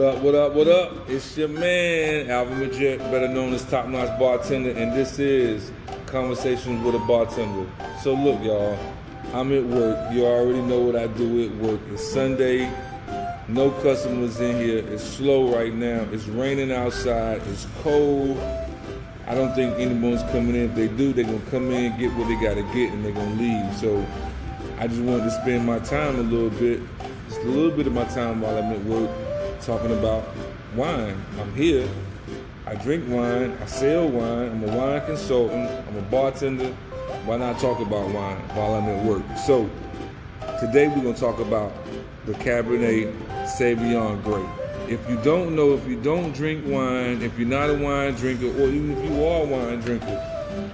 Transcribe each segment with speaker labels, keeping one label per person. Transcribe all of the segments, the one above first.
Speaker 1: up, what up, what up? It's your man, Alvin Majette, better known as Top Notch Bartender, and this is Conversations with a Bartender. So look, y'all, I'm at work. You already know what I do at work. It's Sunday, no customers in here. It's slow right now. It's raining outside. It's cold. I don't think anyone's coming in. If they do, they're going to come in, get what they got to get, and they're going to leave. So I just wanted to spend my time a little bit, just a little bit of my time while I'm at work, talking about wine. I'm here. I drink wine. I sell wine. I'm a wine consultant. I'm a bartender. Why not talk about wine while I'm at work? So today we're going to talk about the Cabernet Sauvignon grape. If you don't know, if you don't drink wine, if you're not a wine drinker, or even if you are a wine drinker,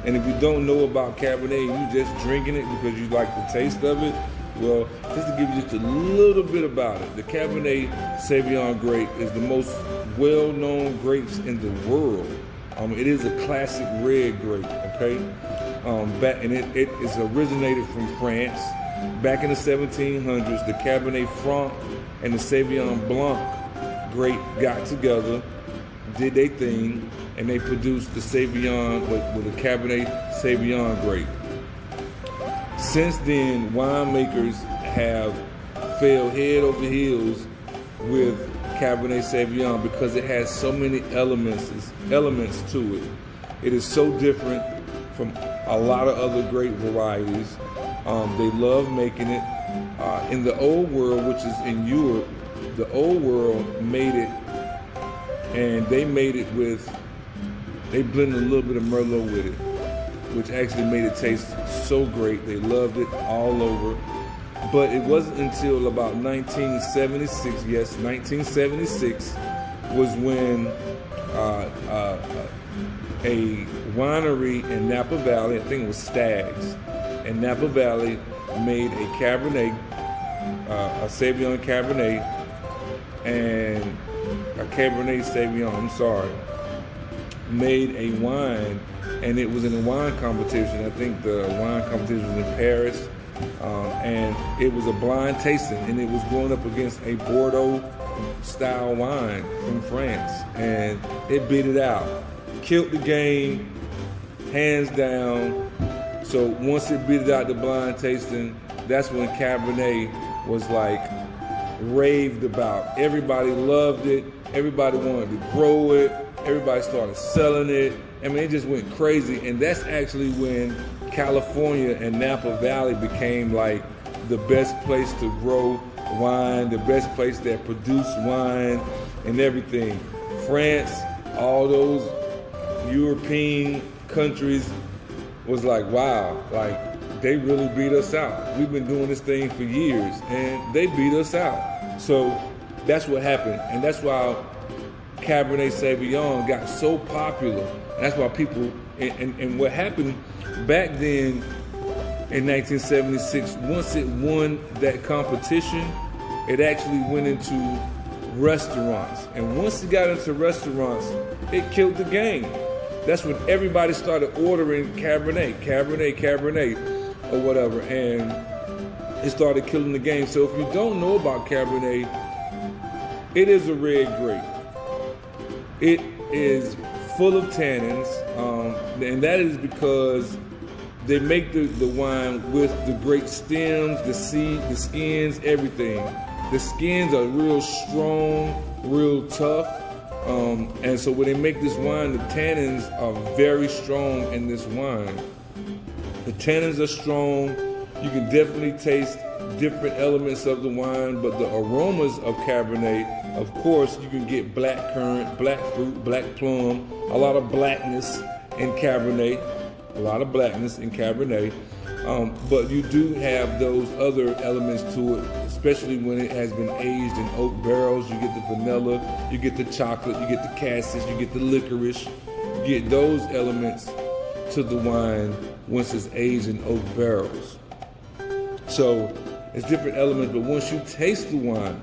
Speaker 1: and if you don't know about Cabernet and you just drinking it because you like the taste of it, well, just to give you just a little bit about it, the Cabernet Sauvignon grape is the most well-known grapes in the world. It is a classic red grape, okay? And it is originated from France. Back in the 1700s, the Cabernet Franc and the Sauvignon Blanc grape got together, did their thing, and they produced the Sauvignon with the Cabernet Sauvignon grape. Since then, winemakers have fell head over heels with Cabernet Sauvignon because it has so many elements to it. It is so different from a lot of other grape varieties. They love making it. In the old world, which is in Europe, the old world made it, and they made it with, they blended a little bit of Merlot with it, which actually made it taste so great. They loved it all over. But it wasn't until about 1976, yes, 1976, was when a winery in Napa Valley, I think it was Stags, in Napa Valley, made a Cabernet, a Sauvignon Cabernet, and a Cabernet Sauvignon, made a wine, and it was in a wine competition. I think the wine competition was in Paris, and it was a blind tasting, and it was going up against a Bordeaux-style wine from France, and it beat it out. Killed the game, hands down. So once it beat it out the blind tasting, that's when Cabernet was like raved about. Everybody loved it. Everybody wanted to grow it. Everybody started selling it. I mean, it just went crazy. And that's actually when California and Napa Valley became like the best place to grow wine, the best place that produced wine and everything. France, all those European countries was like, wow, like they really beat us out. We've been doing this thing for years and they beat us out. So that's what happened. And that's why Cabernet Sauvignon got so popular. And that's why people, and what happened back then in 1976, once it won that competition, it actually went into restaurants. And once it got into restaurants, it killed the game. That's when everybody started ordering Cabernet, or whatever, and it started killing the game. So if you don't know about Cabernet, it is a red grape. It is full of tannins, and that is because they make the wine with the grape stems, the seed, the skins, everything. The skins are real strong, real tough. And so when they make this wine, the tannins are very strong in this wine. The tannins are strong. You can definitely taste different elements of the wine, but the aromas of Cabernet, of course, you can get black currant, black fruit, black plum, a lot of blackness in Cabernet, but you do have those other elements to it, especially when it has been aged in oak barrels. You get the vanilla, you get the chocolate, you get the cassis, you get the licorice. You get those elements to the wine once it's aged in oak barrels. So it's different elements, but once you taste the wine,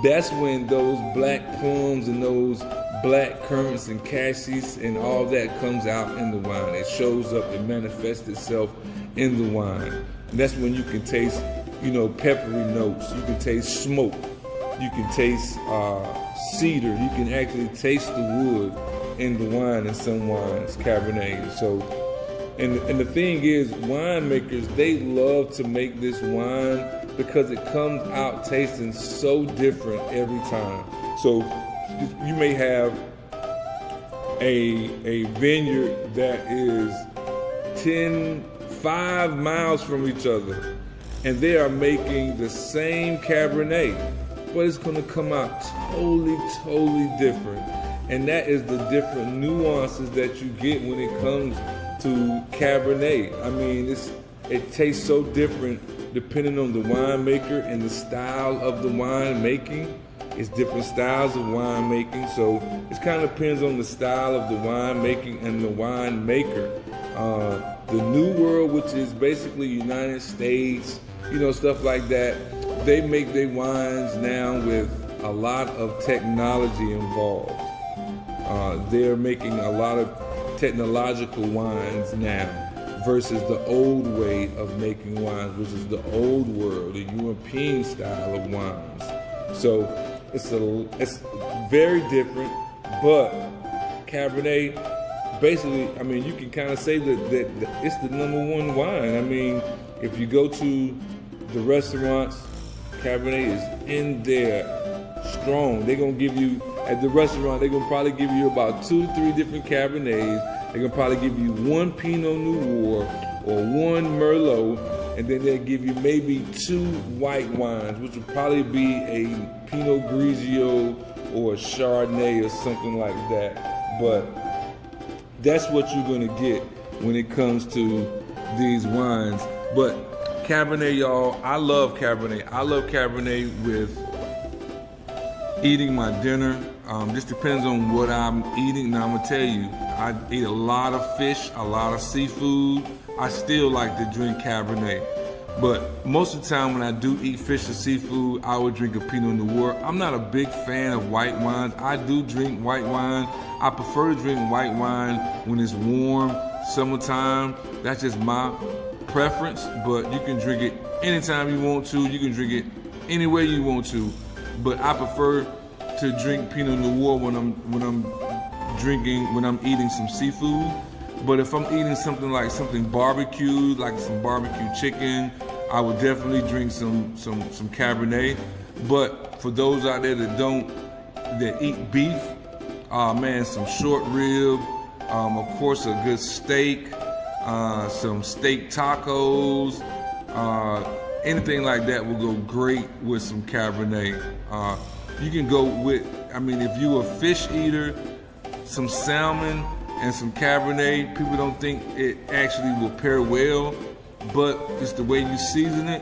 Speaker 1: that's when those black plums and those black currants and cassis and all that comes out in the wine. It shows up, it manifests itself in the wine. And that's when you can taste, peppery notes. You can taste smoke. You can taste cedar. You can actually taste the wood in the wine in some wines, Cabernet. So, and the thing is, winemakers, they love to make this wine because it comes out tasting so different every time. So you may have a vineyard that is 5 miles from each other, and they are making the same Cabernet, but it's gonna come out totally different. And that is the different nuances that you get when it comes to Cabernet. I mean, it tastes so different depending on the winemaker and the style of the wine making. It's different styles of wine making, so it kind of depends on the style of the wine making and the winemaker. The New World, which is basically United States, stuff like that, they make their wines now with a lot of technology involved. They're making a lot of technological wines now versus the old way of making wines, which is the old world, the European style of wines. So it's very different, but Cabernet, basically, I mean, you can kind of say that it's the #1 wine. I mean, if you go to the restaurants, Cabernet is in there strong. They're going to give you, at the restaurant, they're going to probably give you about 2 to 3 different Cabernets. They're going to probably give you 1 Pinot Noir or 1 Merlot, and then they'll give you maybe 2 white wines, which would probably be a Pinot Grigio or a Chardonnay or something like that. But that's what you're going to get when it comes to these wines. But Cabernet, y'all, I love Cabernet. I love Cabernet with eating my dinner. Just depends on what I'm eating. Now, I'm going to tell you, I eat a lot of fish, a lot of seafood. I still like to drink Cabernet. But most of the time when I do eat fish or seafood, I would drink a Pinot Noir. I'm not a big fan of white wines. I do drink white wine. I prefer to drink white wine when it's warm, summertime. That's just my preference, but you can drink it anytime you want to. You can drink it any way you want to. But I prefer to drink Pinot Noir when I'm eating some seafood. But if I'm eating something barbecued, like some barbecue chicken, I would definitely drink some Cabernet. But for those out there that eat beef, man, some short rib, of course a good steak, some steak tacos, anything like that will go great with some Cabernet. You can go with, I mean, if you're a fish eater, some salmon and some Cabernet, people don't think it actually will pair well, but it's the way you season it.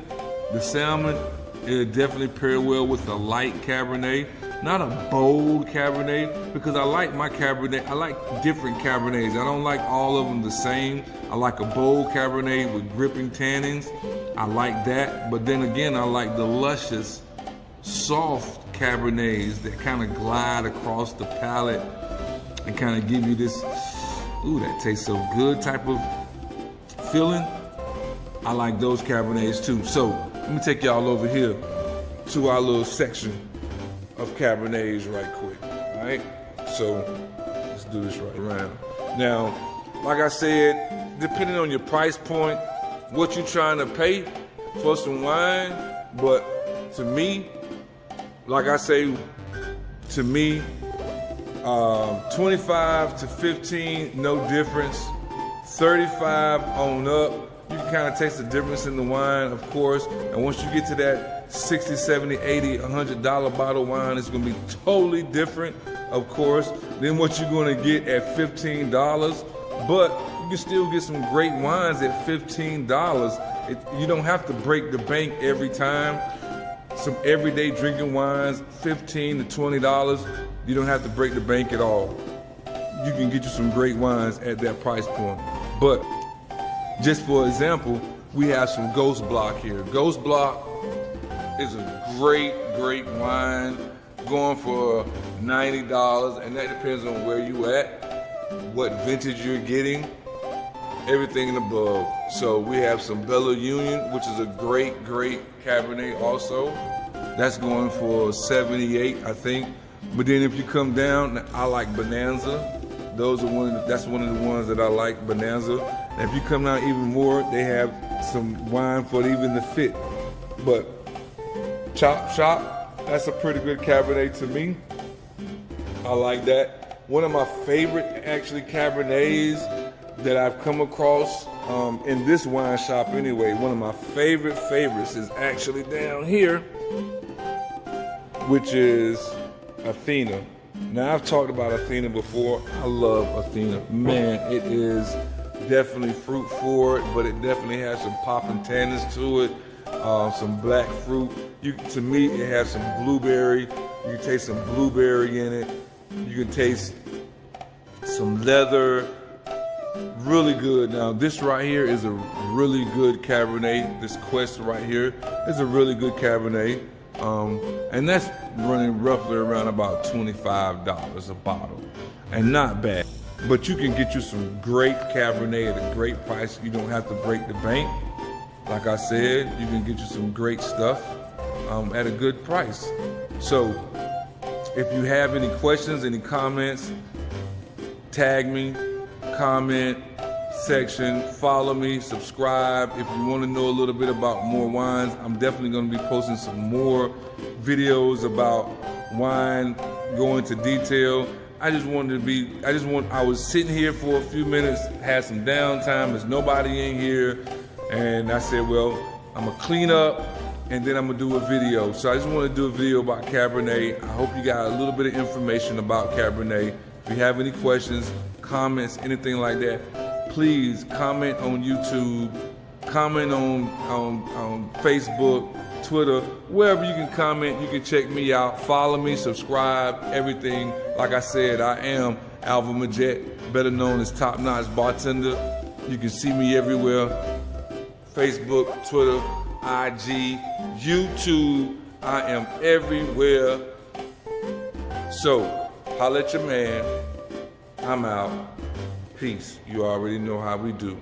Speaker 1: The salmon, it'll definitely pair well with a light Cabernet, not a bold Cabernet, because I like my Cabernet, I like different Cabernets. I don't like all of them the same. I like a bold Cabernet with gripping tannins. I like that, but then again, I like the luscious, soft Cabernets that kind of glide across the palate and kind of give you this, ooh, that tastes so good type of feeling. I like those Cabernets too. So let me take y'all over here to our little section of Cabernets right quick, all right? So let's do this right around. Now, like I said, depending on your price point, what you're trying to pay for some wine, but to me, like I say, to me, 25 to 15, no difference. 35 on up, you can kind of taste the difference in the wine, of course. And once you get to that 60, 70, 80, $100 bottle wine, it's gonna be totally different, of course, than what you're gonna get at $15. But you can still get some great wines at $15. You don't have to break the bank every time. Some everyday drinking wines, $15 to $20. You don't have to break the bank at all. You can get you some great wines at that price point. But just for example, we have some Ghost Block here. Ghost Block is a great wine, going for $90, and that depends on where you at, what vintage you're getting, everything and above. So we have some Bella Union, which is a great Cabernet also. That's going for 78, I think. But then if you come down, I like Bonanza. That's one of the ones that I like, Bonanza. And if you come down even more, they have some wine for even the fit. But Chop Shop, that's a pretty good Cabernet to me. I like that. One of my favorite, actually, Cabernets that I've come across in this wine shop anyway, one of my favorites is actually down here, which is Athena. Now, I've talked about Athena before. I love Athena. Man, it is definitely fruit forward, but it definitely has some popping tannins to it, some black fruit. To me, it has some blueberry. You can taste some blueberry in it. You can taste some leather. Really good. Now, this right here is a really good Cabernet. This Quest right here is a really good Cabernet. And that's running roughly around about $25 a bottle. And not bad. But you can get you some great Cabernet at a great price. You don't have to break the bank. Like I said, you can get you some great stuff at a good price. So, if you have any questions, any comments, tag me, comment section, follow me, subscribe. If you want to know a little bit about more wines, I'm definitely going to be posting some more videos about wine, go into detail. I was sitting here for a few minutes, had some downtime, there's nobody in here, and I said, well, I'm gonna clean up and then I'm gonna do a video. So I just want to do a video about Cabernet. I hope you got a little bit of information about Cabernet. If you have any questions, comments, anything like that, please comment on YouTube, comment on Facebook, Twitter, wherever you can comment. You can check me out, follow me, subscribe, everything. Like I said, I am Alva Majette, better known as Top Notch Bartender. You can see me everywhere: Facebook, Twitter, IG, YouTube. I am everywhere. So, holla at your man. I'm out. Peace. You already know how we do.